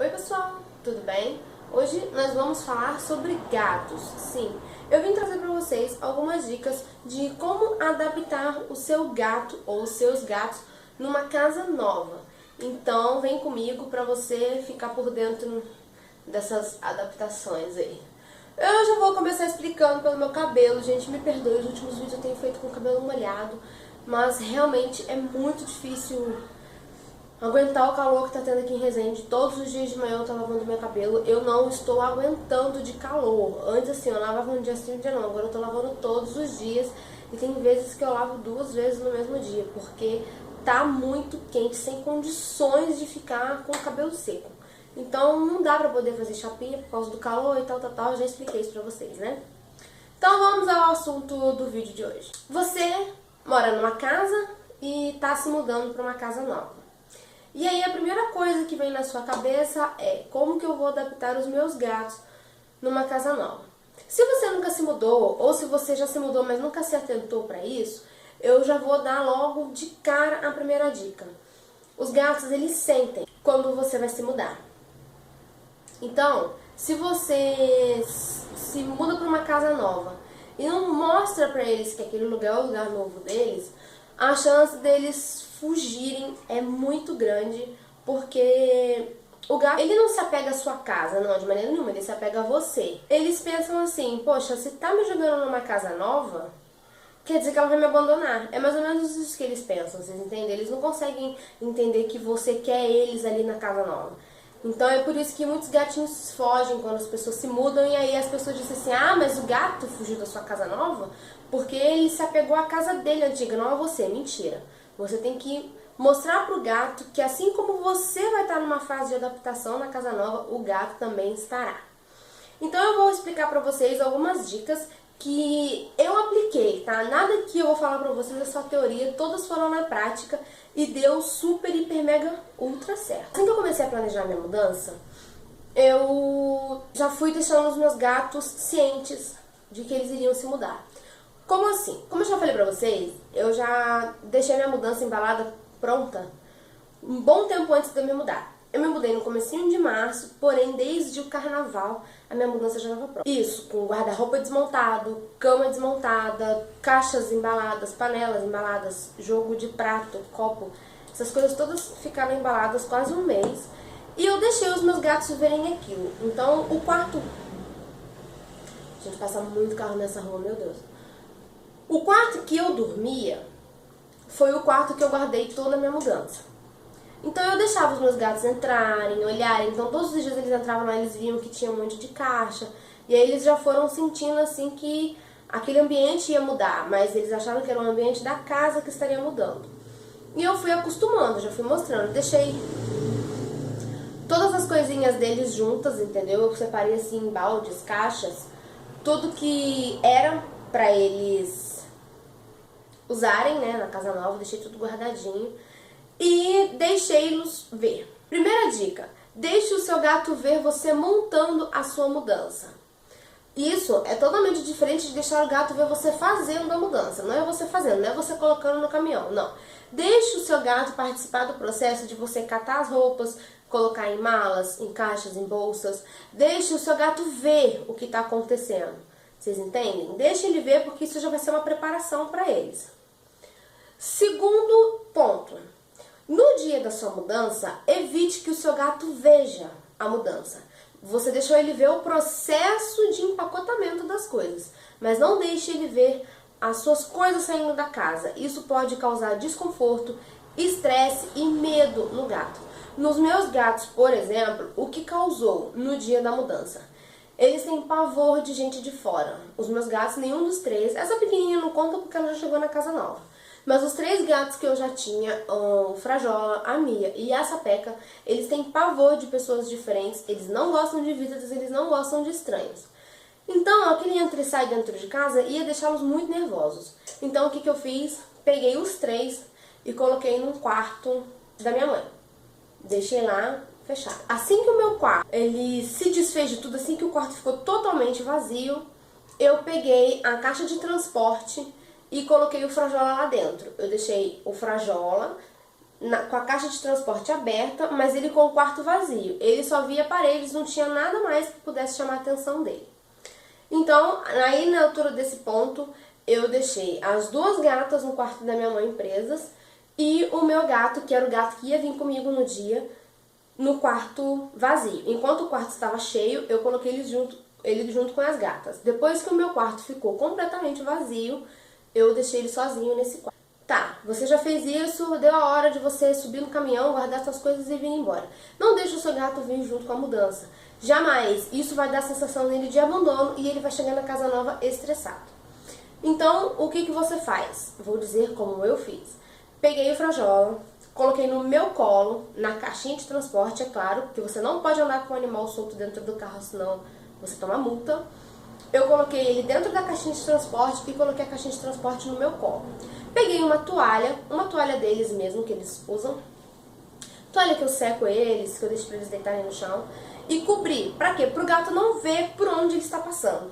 Oi pessoal, tudo bem? Hoje nós vamos falar sobre gatos. Sim, eu vim trazer para vocês algumas dicas de como adaptar o seu gato ou os seus gatos numa casa nova. Então vem comigo para você ficar por dentro dessas adaptações aí. Eu já vou começar explicando pelo meu cabelo, gente, me perdoe, os últimos vídeos eu tenho feito com o cabelo molhado, mas realmente é muito difícil aguentar o calor que tá tendo aqui em Resende. Todos os dias de manhã eu tô lavando meu cabelo. Eu não estou aguentando de calor. Antes assim, eu lavava um dia sim, um dia não. Agora eu tô lavando todos os dias. E tem vezes que eu lavo 2 vezes no mesmo dia. Porque tá muito quente, sem condições de ficar com o cabelo seco. Então não dá pra poder fazer chapinha por causa do calor e tal. Eu já expliquei isso pra vocês, né? Então vamos ao assunto do vídeo de hoje. Você mora numa casa e tá se mudando pra uma casa nova. E aí a primeira coisa que vem na sua cabeça é: como que eu vou adaptar os meus gatos numa casa nova? Se você nunca se mudou, ou se você já se mudou, mas nunca se atentou para isso, eu já vou dar logo de cara a primeira dica. Os gatos, eles sentem quando você vai se mudar. Então, se você se muda para uma casa nova e não mostra para eles que aquele lugar é o lugar novo deles, a chance deles fugirem é muito grande, porque o gato, ele não se apega à sua casa, não, de maneira nenhuma, ele se apega a você. Eles pensam assim: poxa, se tá me jogando numa casa nova, quer dizer que ela vai me abandonar. É mais ou menos isso que eles pensam, vocês entendem? Eles não conseguem entender que você quer eles ali na casa nova. Então é por isso que muitos gatinhos fogem quando as pessoas se mudam, e aí as pessoas dizem assim: ah, mas o gato fugiu da sua casa nova porque ele se apegou à casa dele antiga, não a você. Mentira. Você tem que mostrar pro gato que assim como você vai estar numa fase de adaptação na casa nova, o gato também estará. Então eu vou explicar pra vocês algumas dicas que eu apliquei, tá? Nada que eu vou falar pra vocês é só teoria, todas foram na prática e deu super, hiper, mega, ultra certo. Assim que eu comecei a planejar minha mudança, eu já fui deixando os meus gatos cientes de que eles iriam se mudar. Como assim? Como eu já falei pra vocês, eu já deixei minha mudança embalada pronta um bom tempo antes de eu me mudar. Eu me mudei no comecinho de março, porém desde o carnaval a minha mudança já estava pronta. Isso, com guarda-roupa desmontado, cama desmontada, caixas embaladas, panelas embaladas, jogo de prato, copo, essas coisas todas ficaram embaladas quase um mês. E eu deixei os meus gatos verem aquilo. Então o quarto... Gente, passa muito carro nessa rua, meu Deus. O quarto que eu dormia foi o quarto que eu guardei toda a minha mudança. Então eu deixava os meus gatos entrarem, olharem. Então todos os dias eles entravam lá, eles viam que tinha um monte de caixa. E aí eles já foram sentindo assim que aquele ambiente ia mudar, mas eles acharam que era um ambiente da casa que estaria mudando. E eu fui acostumando, já fui mostrando. Deixei todas as coisinhas deles juntas, entendeu? Eu separei assim em baldes, caixas, tudo que era pra eles usarem, né, na casa nova, deixei tudo guardadinho e deixei-los ver. Primeira dica: deixe o seu gato ver você montando a sua mudança. Isso é totalmente diferente de deixar o gato ver você fazendo a mudança. Não é você fazendo, não é você colocando no caminhão, não. Deixe o seu gato participar do processo de você catar as roupas, colocar em malas, em caixas, em bolsas. Deixe o seu gato ver o que está acontecendo. Vocês entendem? Deixe ele ver, porque isso já vai ser uma preparação para eles. Segundo ponto: no dia da sua mudança, evite que o seu gato veja a mudança. Você deixou ele ver o processo de empacotamento das coisas, mas não deixe ele ver as suas coisas saindo da casa. Isso pode causar desconforto, estresse e medo no gato. Nos meus gatos, por exemplo, o que causou no dia da mudança? Eles têm pavor de gente de fora. Os meus gatos, nenhum dos três. Essa pequenininha não conta porque ela já chegou na casa nova. Mas os 3 gatos que eu já tinha, o Frajola, a Mia e a Sapeca, eles têm pavor de pessoas diferentes, eles não gostam de visitas, eles não gostam de estranhos. Então, aquele entra e sai dentro de casa ia deixá-los muito nervosos. Então, o que eu fiz? Peguei os 3 e coloquei num quarto da minha mãe. Deixei lá, fechado. Assim que o meu quarto, ele se desfez de tudo, assim que o quarto ficou totalmente vazio, eu peguei a caixa de transporte e coloquei o Frajola lá dentro. Eu deixei o Frajola com a caixa de transporte aberta, mas ele com o quarto vazio. Ele só via paredes, não tinha nada mais que pudesse chamar a atenção dele. Então, aí na altura desse ponto, eu deixei as duas gatas no quarto da minha mãe presas e o meu gato, que era o gato que ia vir comigo no dia, no quarto vazio. Enquanto o quarto estava cheio, eu coloquei ele junto com as gatas. Depois que o meu quarto ficou completamente vazio, eu deixei ele sozinho nesse quarto. Tá, você já fez isso, deu a hora de você subir no caminhão, guardar suas coisas e vir embora. Não deixe o seu gato vir junto com a mudança. Jamais. Isso vai dar a sensação nele de abandono e ele vai chegar na casa nova estressado. Então, o que você faz? Vou dizer como eu fiz. Peguei o Frajola, coloquei no meu colo, na caixinha de transporte, é claro, porque você não pode andar com o animal solto dentro do carro, senão você toma multa. Eu coloquei ele dentro da caixinha de transporte e coloquei a caixinha de transporte no meu colo. Peguei uma toalha deles mesmo, que eles usam. Toalha que eu seco eles, que eu deixo pra eles deitarem no chão. E cobri. Pra quê? Pro gato não ver por onde ele está passando.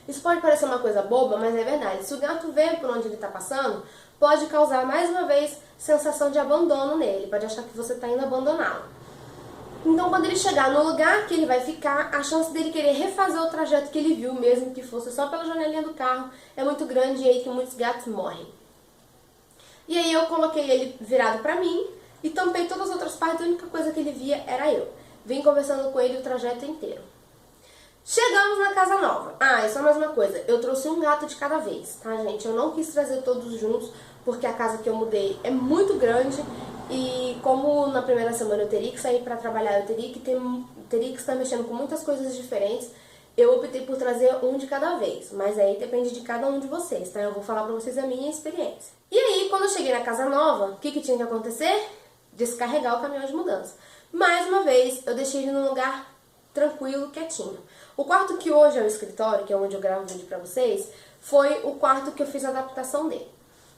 Isso pode parecer uma coisa boba, mas é verdade. Se o gato vê por onde ele está passando, pode causar, mais uma vez, sensação de abandono nele. Pode achar que você está indo abandoná-lo. Então, quando ele chegar no lugar que ele vai ficar, a chance dele querer refazer o trajeto que ele viu, mesmo que fosse só pela janelinha do carro, é muito grande e é aí que muitos gatos morrem. E aí eu coloquei ele virado pra mim e tampei todas as outras partes, a única coisa que ele via era eu. Vim conversando com ele o trajeto inteiro. Chegamos na casa nova. Ah, e só mais uma coisa, eu trouxe um gato de cada vez, tá, gente? Eu não quis trazer todos juntos, porque a casa que eu mudei é muito grande e como na primeira semana eu teria que sair pra trabalhar, eu teria que estar mexendo com muitas coisas diferentes, eu optei por trazer um de cada vez, mas aí depende de cada um de vocês, tá? Eu vou falar pra vocês a minha experiência. E aí, quando eu cheguei na casa nova, o que tinha que acontecer? Descarregar o caminhão de mudança. Mais uma vez, eu deixei ele num lugar tranquilo, quietinho. O quarto que hoje é o escritório, que é onde eu gravo o vídeo pra vocês, foi o quarto que eu fiz a adaptação dele.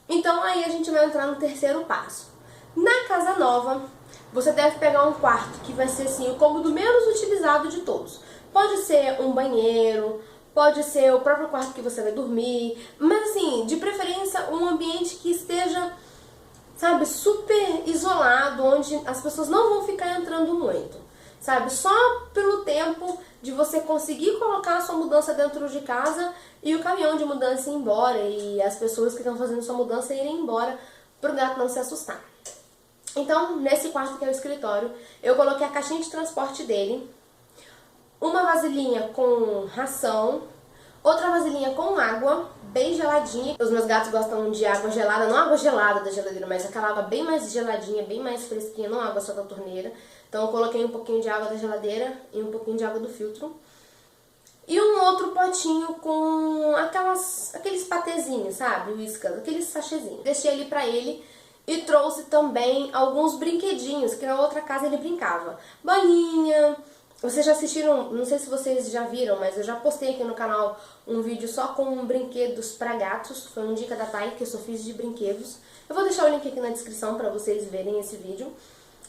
Então aí a gente vai entrar no terceiro passo. Na casa nova, você deve pegar um quarto que vai ser assim, o cômodo menos utilizado de todos. Pode ser um banheiro, pode ser o próprio quarto que você vai dormir, mas assim, de preferência um ambiente que esteja, sabe, super isolado, onde as pessoas não vão ficar entrando muito, sabe, só pelo tempo de você conseguir colocar a sua mudança dentro de casa e o caminhão de mudança ir embora e as pessoas que estão fazendo sua mudança irem embora para o gato não se assustar. Então, nesse quarto que é o escritório, eu coloquei a caixinha de transporte dele, uma vasilhinha com ração, outra vasilhinha com água, bem geladinha. Os meus gatos gostam de água gelada, não água gelada da geladeira, mas aquela água bem mais geladinha, bem mais fresquinha, não água só da torneira. Então eu coloquei um pouquinho de água da geladeira e um pouquinho de água do filtro. E um outro potinho com aqueles patezinhos, sabe? Whiskas, aqueles sachêzinhos. Deixei ali pra ele e trouxe também alguns brinquedinhos, que na outra casa ele brincava. Bolinha. Vocês já assistiram, não sei se vocês já viram, mas eu já postei aqui no canal um vídeo só com brinquedos pra gatos. Foi um dica da Thay, que eu só fiz de brinquedos. Eu vou deixar o link aqui na descrição pra vocês verem esse vídeo.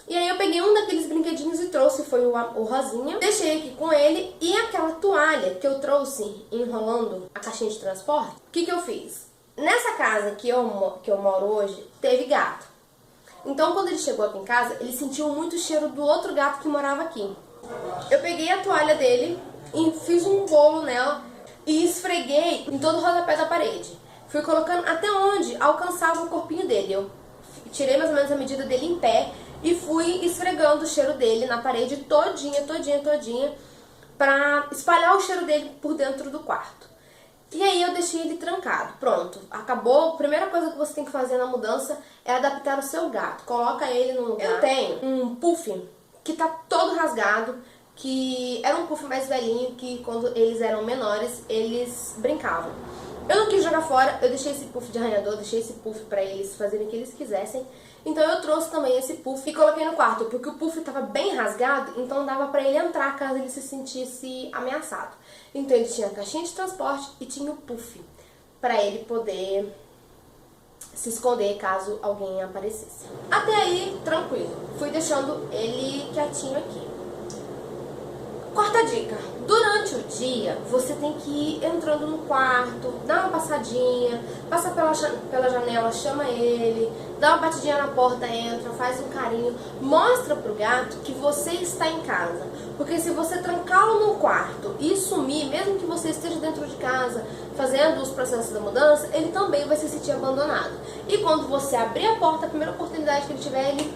E aí eu peguei um daqueles brinquedinhos e trouxe, foi o rosinha. Deixei aqui com ele e aquela toalha que eu trouxe enrolando a caixinha de transporte. O que eu fiz? Nessa casa que eu moro hoje, teve gato. Então quando ele chegou aqui em casa, ele sentiu muito o cheiro do outro gato que morava aqui. Eu peguei a toalha dele e fiz um bolo nela e esfreguei em todo o rodapé da parede. Fui colocando até onde alcançava o corpinho dele. Eu tirei mais ou menos a medida dele em pé e fui esfregando o cheiro dele na parede todinha, pra espalhar o cheiro dele por dentro do quarto. E aí eu deixei ele trancado. Pronto, acabou. A primeira coisa que você tem que fazer na mudança é adaptar o seu gato. Coloca ele no lugar. Eu tenho um puff que tá todo rasgado, que era um puff mais velhinho, que quando eles eram menores, eles brincavam. Eu não quis jogar fora, eu deixei esse puff de arranhador, deixei esse puff pra eles fazerem o que eles quisessem. Então eu trouxe também esse puff e coloquei no quarto, porque o puff tava bem rasgado, então dava pra ele entrar caso ele se sentisse ameaçado. Então ele tinha a caixinha de transporte e tinha o puff, pra ele poder se esconder caso alguém aparecesse. Até aí, tranquilo. Fui deixando ele quietinho aqui. Quarta dica. Durante o dia, você tem que ir entrando no quarto, dar uma passadinha, passa pela janela, chama ele, dá uma batidinha na porta, entra, faz um carinho, mostra pro gato que você está em casa. Porque se você trancá-lo no quarto e sumir, mesmo que você esteja dentro de casa fazendo os processos da mudança, ele também vai se sentir abandonado. E quando você abrir a porta, a primeira oportunidade que ele tiver, ele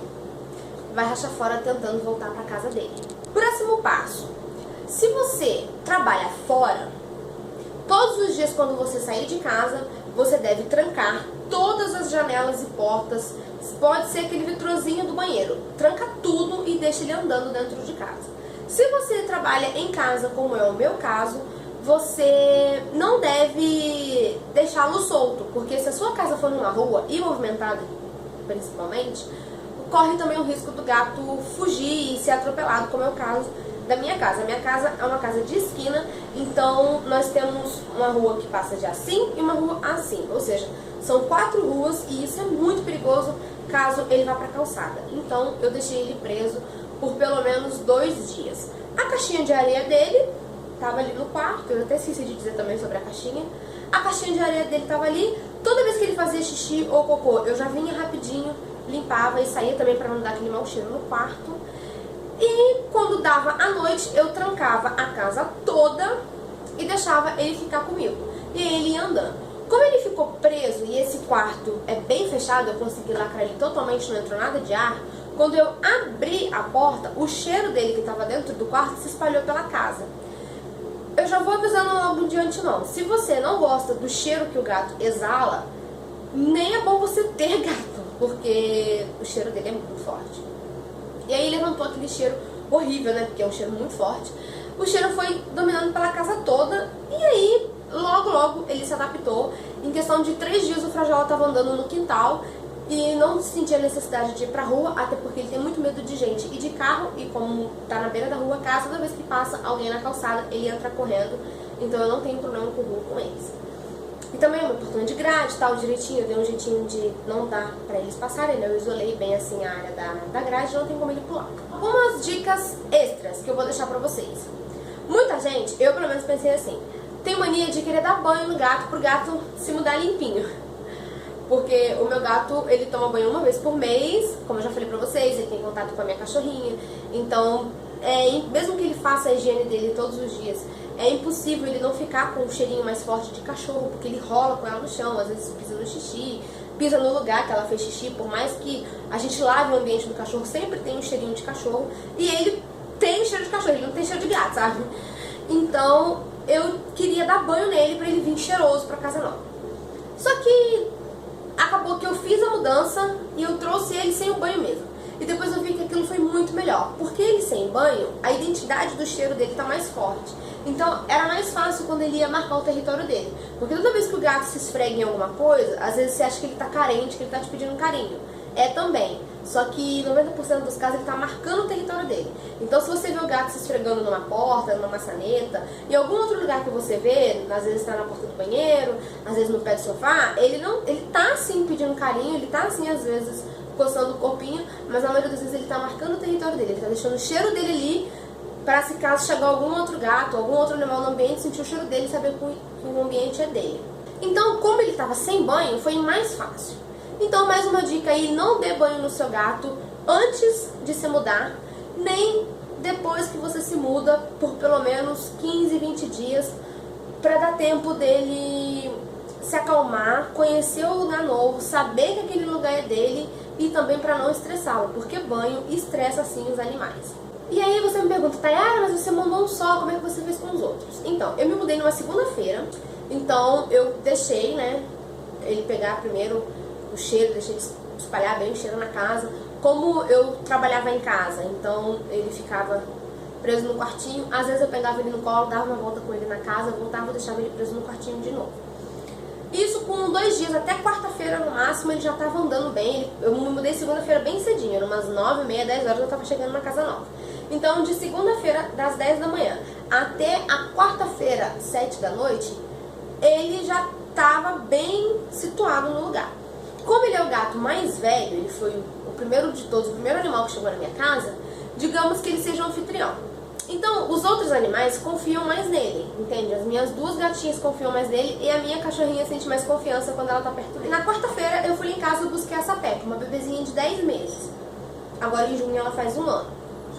vai rachar fora tentando voltar para casa dele. Próximo passo: se você trabalha fora, todos os dias quando você sair de casa, você deve trancar todas as janelas e portas. Pode ser aquele vitrozinho do banheiro. Tranca tudo e deixa ele andando dentro de casa. Se você trabalha em casa, como é o meu caso, você não deve deixá-lo solto, porque se a sua casa for numa rua e movimentada principalmente, corre também o risco do gato fugir e ser atropelado, como é o caso da minha casa. A minha casa é uma casa de esquina, então nós temos uma rua que passa de assim e uma rua assim, ou seja, são 4 ruas e isso é muito perigoso caso ele vá para a calçada. Então eu deixei ele preso por pelo menos 2 dias. A caixinha de areia dele estava ali no quarto, eu até esqueci de dizer também sobre a caixinha. A caixinha de areia dele estava ali, toda vez que ele fazia xixi ou cocô, eu já vinha rapidinho, limpava e saía também para não dar aquele mau cheiro no quarto. E quando dava à noite, eu trancava a casa toda e deixava ele ficar comigo. E aí ele ia andando. Como ele ficou preso e esse quarto é bem fechado, eu consegui lacrar ele totalmente, não entrou nada de ar. Quando eu abri a porta, o cheiro dele que estava dentro do quarto se espalhou pela casa. Eu já vou avisando logo de antemão. Se você não gosta do cheiro que o gato exala, nem é bom você ter gato, porque o cheiro dele é muito forte. E aí levantou aquele cheiro horrível, né? Porque é um cheiro muito forte. O cheiro foi dominando pela casa toda. E aí, logo ele se adaptou. Em questão de 3 dias, o Frajola estava andando no quintal e não sentia necessidade de ir pra rua, até porque ele tem muito medo de gente e de carro. E como tá na beira da rua, casa, toda vez que passa alguém na calçada, ele entra correndo. Então eu não tenho problema com rua com eles. E também o meu portão de grade, tal, direitinho, eu dei um jeitinho de não dar pra eles passarem, né? Eu isolei bem assim a área da grade, não tem como ele pular. Algumas dicas extras que eu vou deixar pra vocês. Muita gente, eu pelo menos pensei assim, tem mania de querer dar banho no gato pro gato se mudar limpinho. Porque o meu gato, ele toma banho uma vez por mês, como eu já falei pra vocês, ele tem contato com a minha cachorrinha. Então, mesmo que ele faça a higiene dele todos os dias, é impossível ele não ficar com um cheirinho mais forte de cachorro, porque ele rola com ela no chão, às vezes pisa no xixi, pisa no lugar que ela fez xixi, por mais que a gente lave o ambiente do cachorro, sempre tem um cheirinho de cachorro, e ele tem cheiro de cachorro, ele não tem cheiro de gato, sabe? Então, eu queria dar banho nele pra ele vir cheiroso pra casa nova. Só que acabou que eu fiz a mudança e eu trouxe ele sem o banho mesmo. E depois eu vi que aquilo foi muito melhor, porque ele sem banho, a identidade do cheiro dele tá mais forte. Então era mais fácil quando ele ia marcar o território dele. Porque toda vez que o gato se esfrega em alguma coisa, às vezes você acha que ele tá carente, que ele tá te pedindo carinho. É também. Só que 90% dos casos ele tá marcando o território dele. Então se você vê o gato se esfregando numa porta, numa maçaneta, em algum outro lugar que você vê, às vezes tá na porta do banheiro, às vezes no pé do sofá, ele tá assim pedindo carinho, ele tá assim às vezes coçando o corpinho, mas na maioria das vezes ele tá marcando o território dele, ele tá deixando o cheiro dele ali, para se caso chegar algum outro gato, algum outro animal no ambiente, sentir o cheiro dele e saber que o ambiente é dele. Então, como ele estava sem banho, foi mais fácil. Então, mais uma dica aí, não dê banho no seu gato antes de se mudar, nem depois que você se muda, por pelo menos 15, 20 dias, para dar tempo dele se acalmar, conhecer o lugar novo, saber que aquele lugar é dele e também para não estressá-lo, porque banho estressa sim os animais. E aí você me pergunta, Tayara, mas você mandou um só, como é que você fez com os outros? Então, eu me mudei numa segunda-feira, então eu deixei, né, ele pegar primeiro o cheiro, deixei ele espalhar bem o cheiro na casa. Como eu trabalhava em casa, então ele ficava preso no quartinho, às vezes eu pegava ele no colo, dava uma volta com ele na casa, voltava e deixava ele preso no quartinho de novo. Isso com 2 dias, até quarta-feira no máximo, ele já estava andando bem. Eu me mudei segunda-feira bem cedinho, era umas 9h30, 10 horas eu estava chegando na casa nova. Então, de segunda-feira, das 10 da manhã até a quarta-feira, 7 da noite, ele já estava bem situado no lugar. Como ele é o gato mais velho, ele foi o primeiro de todos, o primeiro animal que chegou na minha casa, digamos que ele seja um anfitrião. Então, os outros animais confiam mais nele, entende? As minhas 2 gatinhas confiam mais nele e a minha cachorrinha sente mais confiança quando ela tá perto dele. Na quarta-feira, eu fui em casa e busquei a Sapeca, uma bebezinha de 10 meses. Agora, em junho, ela faz 1 ano.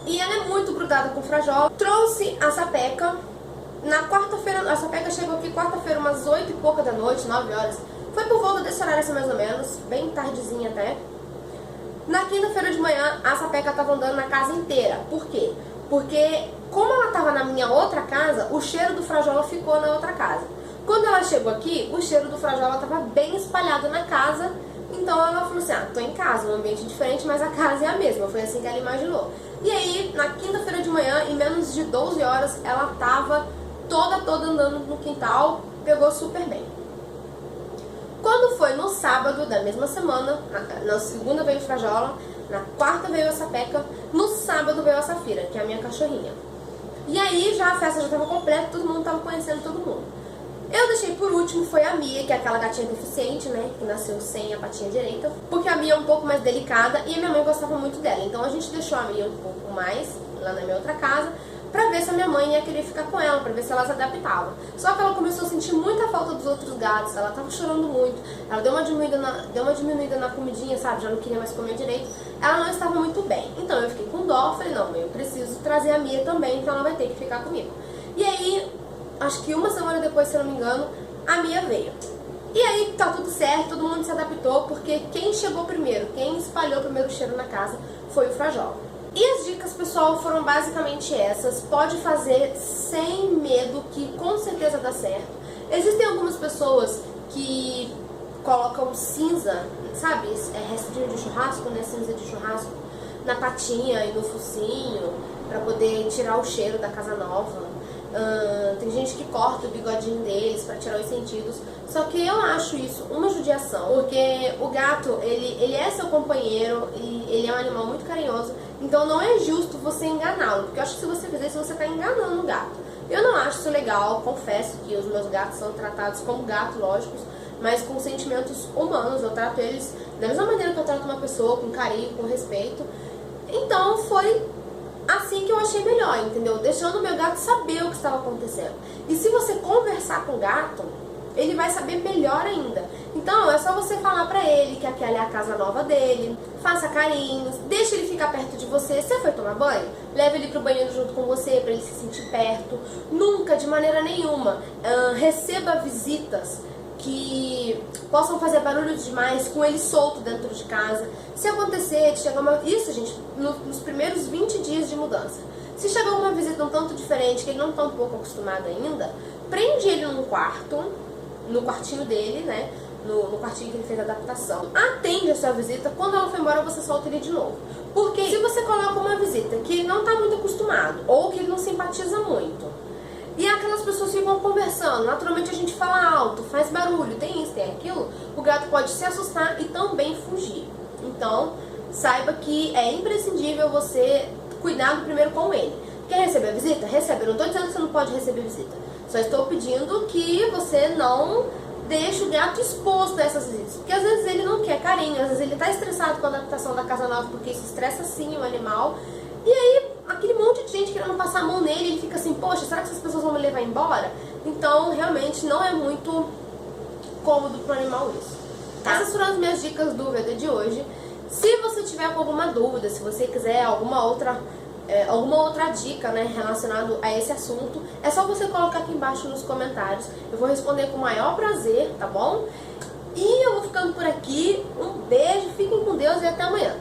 E ela é muito grudada com o Frajola. Trouxe a Sapeca. Na quarta-feira, a Sapeca chegou aqui quarta-feira, umas 8 e pouca da noite, 9 horas. Foi por volta desse horário, assim, mais ou menos, bem tardezinha até. Na quinta-feira de manhã, a Sapeca tava andando na casa inteira. Por quê? Porque, como ela tava na minha outra casa, o cheiro do Frajola ficou na outra casa. Quando ela chegou aqui, o cheiro do Frajola tava bem espalhado na casa. Então ela falou assim, tô em casa, um ambiente diferente, mas a casa é a mesma. Foi assim que ela imaginou. E aí, na quinta-feira de manhã, em menos de 12 horas, ela tava toda andando no quintal, pegou super bem. Quando foi no sábado da mesma semana, na segunda veio o Frajola, na quarta veio a Sapeca, no sábado veio a Safira, que é a minha cachorrinha. E aí já a festa já estava completa, todo mundo estava conhecendo todo mundo. Eu deixei por último, foi a Mia, que é aquela gatinha deficiente, né, que nasceu sem a patinha direita, porque a Mia é um pouco mais delicada e a minha mãe gostava muito dela. Então a gente deixou a Mia um pouco mais lá na minha outra casa, pra ver se a minha mãe ia querer ficar com ela, pra ver se ela se adaptava. Só que ela começou a sentir muita falta dos outros gatos, ela tava chorando muito, ela deu uma diminuída na comidinha, sabe, já não queria mais comer direito, ela não estava muito bem. Então eu fiquei com dó, falei, não, mãe, eu preciso trazer a Mia também, então ela vai ter que ficar comigo. E aí, acho que uma semana depois, se eu não me engano, a Mia veio. E aí tá tudo certo, todo mundo se adaptou, porque quem chegou primeiro, quem espalhou primeiro o cheiro na casa foi o Frajola. E as dicas, pessoal, foram basicamente essas. Pode fazer sem medo, que com certeza dá certo. Existem algumas pessoas que colocam cinza, sabe? Restinho de churrasco, né? Cinza de churrasco na patinha e no focinho, pra poder tirar o cheiro da casa nova. Tem gente que corta o bigodinho deles pra tirar os sentidos. Só que eu acho isso uma judiação, porque o gato, ele é seu companheiro e ele é um animal muito carinhoso. Então não é justo você enganá-lo, porque eu acho que se você fizer isso, você tá enganando o gato. Eu não acho isso legal, confesso que os meus gatos são tratados como gatos, lógicos, mas com sentimentos humanos. Eu trato eles da mesma maneira que eu trato uma pessoa, com carinho, com respeito. Então foi assim que eu achei melhor, entendeu? Deixando o meu gato saber o que estava acontecendo. E se você conversar com o gato, ele vai saber melhor ainda. Então é só você falar pra ele que aquela é a casa nova dele, faça carinhos, deixa ele ficar perto de você. Você foi tomar banho? Leva ele pro banheiro junto com você pra ele se sentir perto. Nunca, de maneira nenhuma, receba visitas que possam fazer barulho demais com ele solto dentro de casa. Se acontecer de chegar uma... Isso, gente, nos primeiros 20 dias de mudança. Se chegar uma visita um tanto diferente, que ele não está um pouco acostumado ainda, prende ele num quarto, no quartinho dele, né? No quartinho que ele fez a adaptação. Atende a sua visita, quando ela for embora você solta ele de novo. Porque se você coloca uma visita que ele não está muito acostumado, ou que ele não simpatiza muito, e aquelas pessoas ficam conversando, naturalmente a gente fala alto, faz barulho, tem isso, tem aquilo, o gato pode se assustar e também fugir. Então, saiba que é imprescindível você cuidar primeiro com ele. Quer receber visita? Recebe. Eu não estou dizendo que você não pode receber visita. Só estou pedindo que você não deixe o gato exposto a essas visitas. Porque às vezes ele não quer carinho, às vezes ele está estressado com a adaptação da casa nova, porque isso estressa sim o animal. E aí, aquele monte de gente querendo passar a mão nele, ele fica assim, poxa, será que essas pessoas vão me levar embora? Então, realmente, não é muito cômodo para o animal isso. Tá? Essas foram as minhas dicas do vídeo de hoje. Se você tiver alguma dúvida, se você quiser alguma outra dica, né, relacionada a esse assunto, é só você colocar aqui embaixo nos comentários. Eu vou responder com o maior prazer, tá bom? E eu vou ficando por aqui. Um beijo, fiquem com Deus e até amanhã.